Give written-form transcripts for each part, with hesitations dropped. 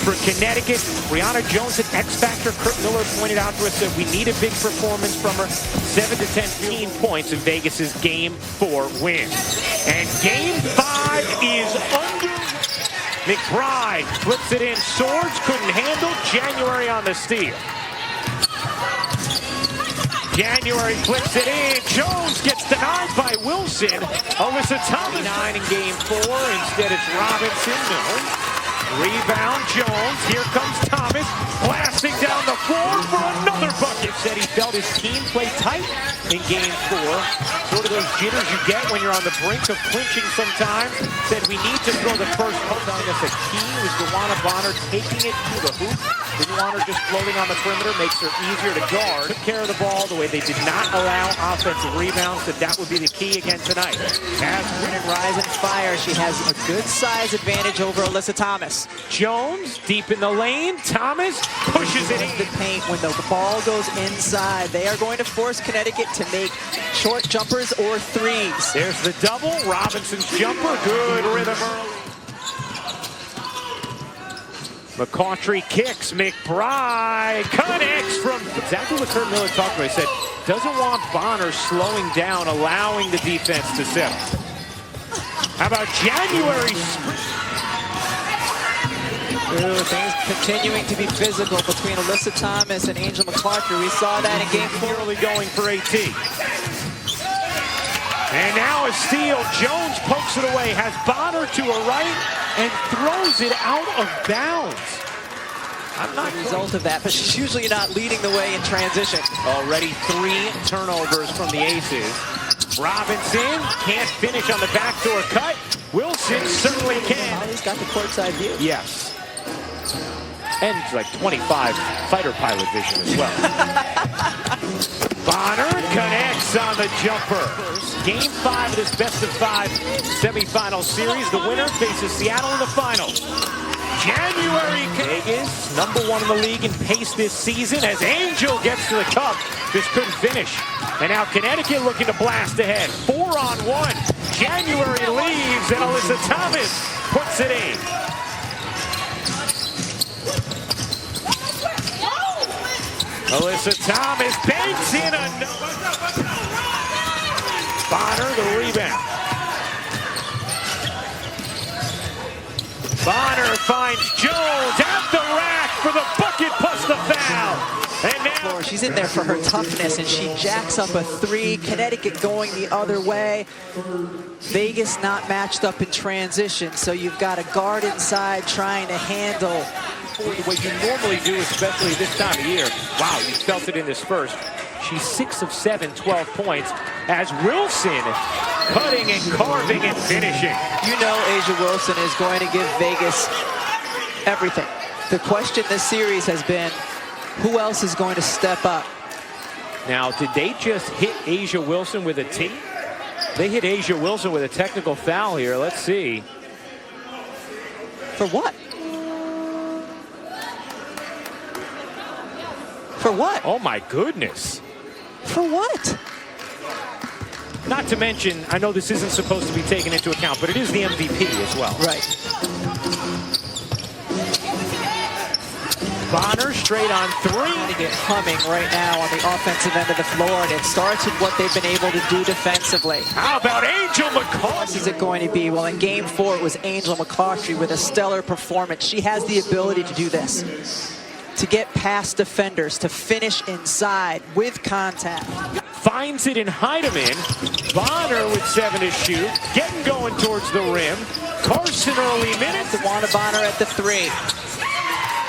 for Connecticut. Brianna Jones, an X-Factor. Kurt Miller pointed out to us that we need a big performance from her. 7 to 10 points in Vegas's Game 4 win. And Game 5 is under. McBride flips it in. Swords couldn't handle. January on the steal. January flips it in. Jones gets denied by Wilson. Alyssa Thomas 9 in Game 4. Instead it's Robinson. No. Rebound Jones. Here comes Thomas. Blasting down the floor for another bucket. Said he felt his team play tight in Game 4. Sort of those jitters you get when you're on the brink of clinching sometimes. Said we need to throw the first hook. I guess the key was DeWanna Bonner taking it to the hoop. Didn't want her just floating on the perimeter. Makes her easier to guard. Took care of the ball the way they did not allow offensive rebounds. Said that would be the key again tonight. As winning Rise and Fire, she has a good size advantage over Alyssa Thomas. Jones deep in the lane. Thomas pushes it in the paint when the ball goes inside. They are going to force Connecticut to make short jumpers or threes. There's the double. Robinson's jumper. Good rhythm early. McCautry kicks. McBride connects from exactly what Kurt Miller talked about. He said doesn't want Bonner slowing down, allowing the defense to settle. How about January? Things continuing to be physical between Alyssa Thomas and Angel McCautry. We saw that in Game 4. Early going for AT. And now a steal. Jones pokes it away. Has Bonner to her right and throws it out of bounds. I'm not the result of that, but she's usually not leading the way in transition. Already 3 turnovers from the Aces. Robinson can't finish on the backdoor cut. Wilson certainly can. Holly's got the courtside view. Yes. And like 25 fighter pilot vision as well. Bonner connects on the jumper. Game 5 of this best-of-5 semifinal series. The winner faces Seattle in the finals. January. Vegas, #1 in the league in pace this season as Angel gets to the cup. Just couldn't finish. And now Connecticut looking to blast ahead. 4-on-1. January leaves and Alyssa Thomas puts it in. Alyssa Thomas banks in another. Bonner the rebound. Bonner finds Jones at the rack for the bucket plus the foul. And now she's in there for her toughness, and she jacks up a 3. Connecticut going the other way. Vegas not matched up in transition, so you've got a guard inside trying to handle the way you normally do, especially this time of year. Wow, you felt it in this first. She's 6 of 7, 12 points. As Wilson cutting and carving and finishing. You know A'ja Wilson is going to give Vegas everything. The question this series has been, who else is going to step up? Now, did they just hit A'ja Wilson with a T? They hit A'ja Wilson with a technical foul here. Let's see. For what? For what? Oh my goodness. For what? Not to mention, I know this isn't supposed to be taken into account, but it is the MVP as well. Right. Bonner straight on 3. Trying to get humming right now on the offensive end of the floor, and it starts with what they've been able to do defensively. How about Angel McCautry? What is it going to be? Well, in Game 4, it was Angel McCautry with a stellar performance. She has the ability to do this, to get past defenders, to finish inside with contact. Finds it in Heidemann. Bonner with 7 to shoot. Getting going towards the rim. Carson early minutes. DeWanna Bonner at the 3.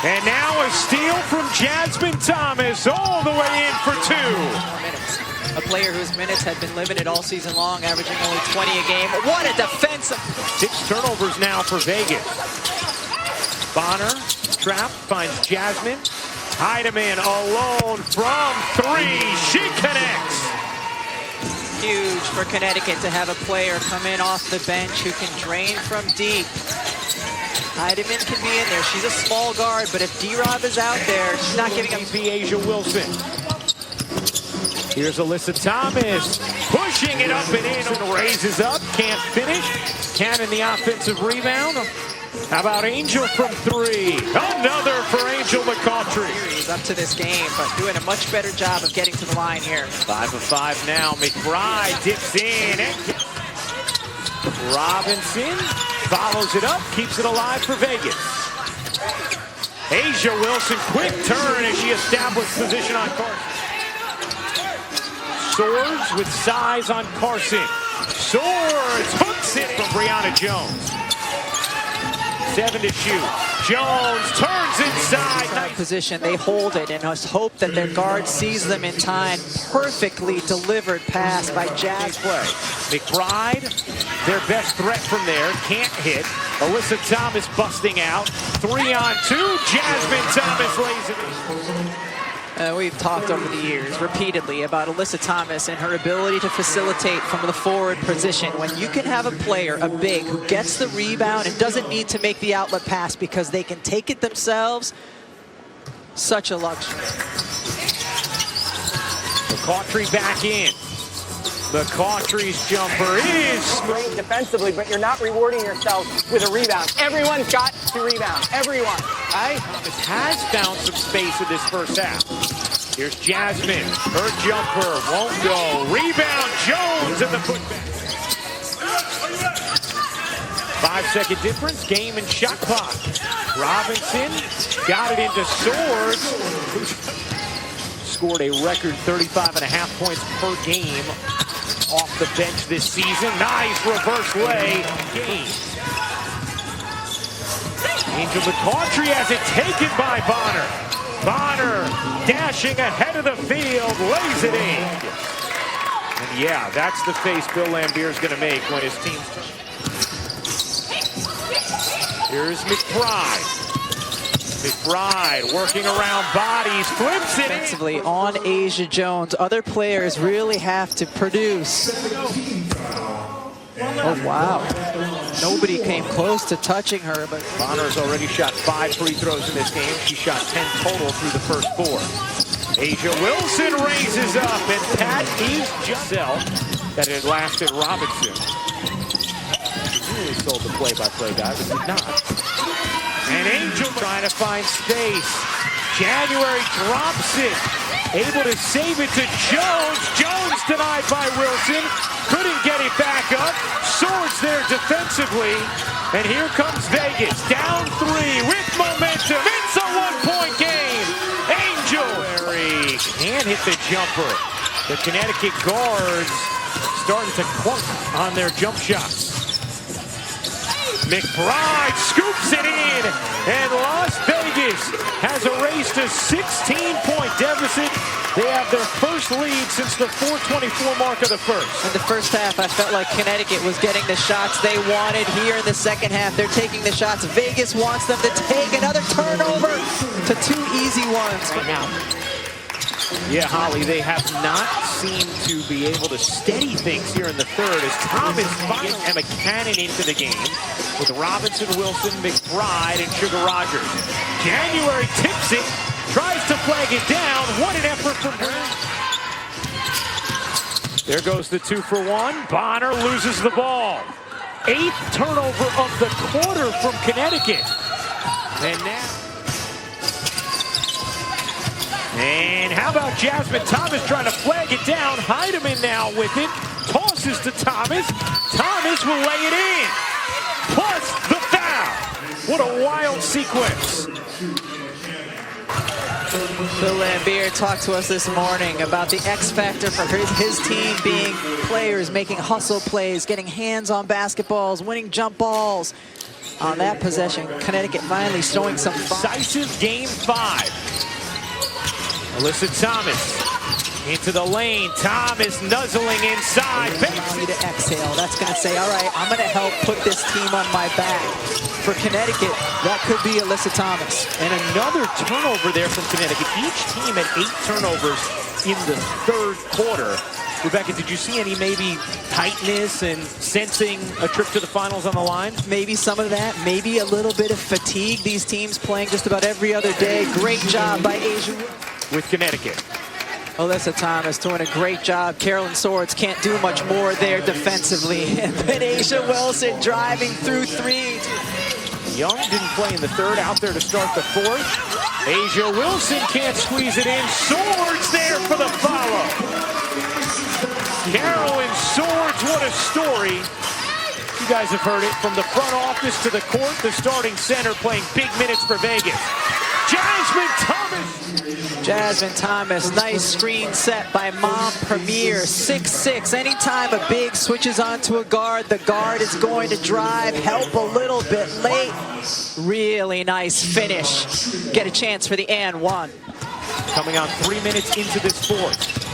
And now a steal from Jasmine Thomas all the way in for 2. A player whose minutes had been limited all season long, averaging only 20 a game. What a defensive! 6 turnovers now for Vegas. Bonner, trapped, finds Jasmine. Heidemann alone from 3. She connects. Huge for Connecticut to have a player come in off the bench who can drain from deep. Heidemann can be in there. She's a small guard, but if D-Rob is out there, she's not giving up. A'ja Wilson. Here's Alyssa Thomas pushing it up and in. Raises up, can't finish. Cannon the offensive rebound. How about Angel from three? Another for Angel McCautry. He's up to this game, but doing a much better job of getting to the line here. 5 of 5 now. McBride dips in. Robinson follows it up, keeps it alive for Vegas. Asia Wilson, quick turn as she established position on Carson. Swords with size on Carson. Swords hooks it from Brianna Jones. 7 to shoot. Jones turns inside. Nice position, they hold it and just hope that their guard sees them in time. Perfectly delivered pass by Jazz. Play. McBride, their best threat from there, can't hit. Alyssa Thomas busting out. 3-on-2. Jasmine Thomas lays it in. We've talked over the years repeatedly about Alyssa Thomas and her ability to facilitate from the forward position. When you can have a player, a big, who gets the rebound and doesn't need to make the outlet pass because they can take it themselves, such a luxury. McCautry back in. McCautry's jumper is great defensively, but you're not rewarding yourself with a rebound. Everyone's got to rebound. Everyone, right? Thomas has found some space in this first half. Here's Jasmine. Her jumper won't go. Rebound, Jones in the putback. 5-second difference, game and shot clock. Robinson got it into Swords. Scored a record 35.5 points per game off the bench this season. Nice reverse lay. Game. Angel McCautry has it taken by Bonner. Bonner dashing ahead of the field, lays it in. And yeah, that's the face Bill Laimbeer's going to make when his team's... Here's McBride. McBride working around bodies, flips it Defensively on Asia Jones. Other players really have to produce. Oh, wow. Nobody came close to touching her, but Bonner's already shot 5 free throws in this game. She shot 10 total through the first 4. Asia Wilson raises up, and that is Giselle that had lasted Robinson. She really sold the play-by-play guy, but did not. And Angel trying to find space. January drops it. Able to save it to Jones. Jones denied by Wilson. Couldn't get it back up. Swords there defensively. And here comes Vegas. Down 3 with momentum. It's a 1-point game. Angel can't hit the jumper. The Connecticut guards starting to clunk on their jump shots. McBride scoops it in, and Las Vegas has erased a 16-point deficit. They have their first lead since the 4:24 mark of the first. in the first half, I felt like Connecticut was getting the shots they wanted. Here in the second half, they're taking the shots Vegas wants them to take. Another turnover to 2 easy ones right now. Yeah, Holly, they have not seemed to be able to steady things here in the third as Thomas finds Emma Cannon into the game with Robinson, Wilson, McBride, and Sugar Rogers. January tips it, tries to flag it down. What an effort from her. There goes the 2-for-1. Bonner loses the ball. 8th turnover of the quarter from Connecticut. And now... And how about Jasmine Thomas trying to flag it down? Heidemann now with it. Tosses to Thomas. Thomas will lay it in. Plus the foul. What a wild sequence. Bill Laimbeer talked to us this morning about the X factor for his team being players making hustle plays, getting hands on basketballs, winning jump balls. On that possession, Connecticut finally showing some decisive game 5. Alyssa Thomas into the lane. Thomas nuzzling inside. Need to exhale. That's going to say, all right, I'm going to help put this team on my back. For Connecticut, that could be Alyssa Thomas. And another turnover there from Connecticut. Each team had 8 turnovers in the third quarter. Rebecca, did you see any maybe tightness and sensing a trip to the finals on the line? Maybe some of that, maybe a little bit of fatigue. These teams playing just about every other day. Great job by Asia with Connecticut. Alyssa Thomas doing a great job. Carolyn Swords can't do much more there defensively. And then Asia Wilson driving through 3. Young didn't play in the third, out there to start the fourth. A'ja Wilson can't squeeze it in. Swords there for the follow. Carolyn Swords, what a story. You guys have heard it from the front office to the court, the starting center playing big minutes for Vegas. Jasmine Thomas, nice screen set by Mom Premier, 6'6". Anytime a big switches onto a guard, the guard is going to drive, help a little bit late. Really nice finish. Get a chance for the and one. Coming on 3 minutes into this fourth.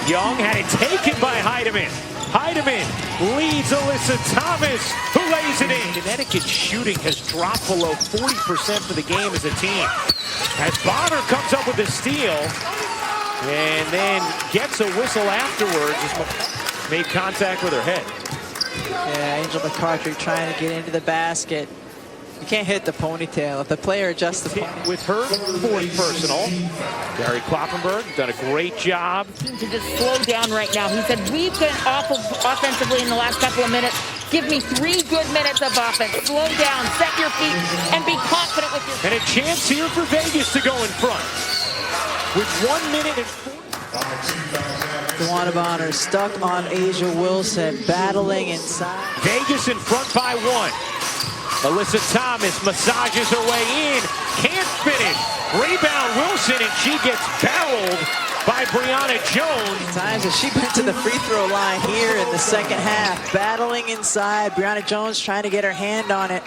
Young had it taken by Heidemann. Heidemann leads Alyssa Thomas, who lays it in. Connecticut shooting has dropped below 40% for the game as a team. As Bonner comes up with a steal and then gets a whistle afterwards. Just made contact with her head. Yeah, Angel McCarthy trying to get into the basket. You can't hit the ponytail. If the player adjusts the ponytail. With her fourth personal, Gary Kloppenberg done a great job. To just slow down right now. He said, we've been awful offensively in the last couple of minutes. Give me 3 good minutes of offense. Slow down, set your feet, and be confident with your... And a chance here for Vegas to go in front. With 1 minute and 40. DeWanna Bonner stuck on A'ja Wilson, battling inside. Vegas in front by 1. Alyssa Thomas massages her way in, can't finish. Rebound Wilson, and she gets barreled by Brianna Jones. Times as she went to the free throw line here in the second half, battling inside. Brianna Jones trying to get her hand on it.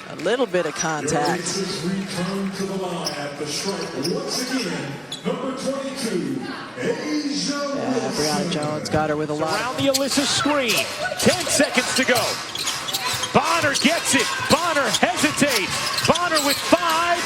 A little bit of contact. Return to the line at the stripe once again, number 22, A'ja Wilson. Brianna Jones got her with a lot. Around the Alyssa screen, 10 seconds to go. Bonner gets it. Bonner hesitates. Bonner with 5.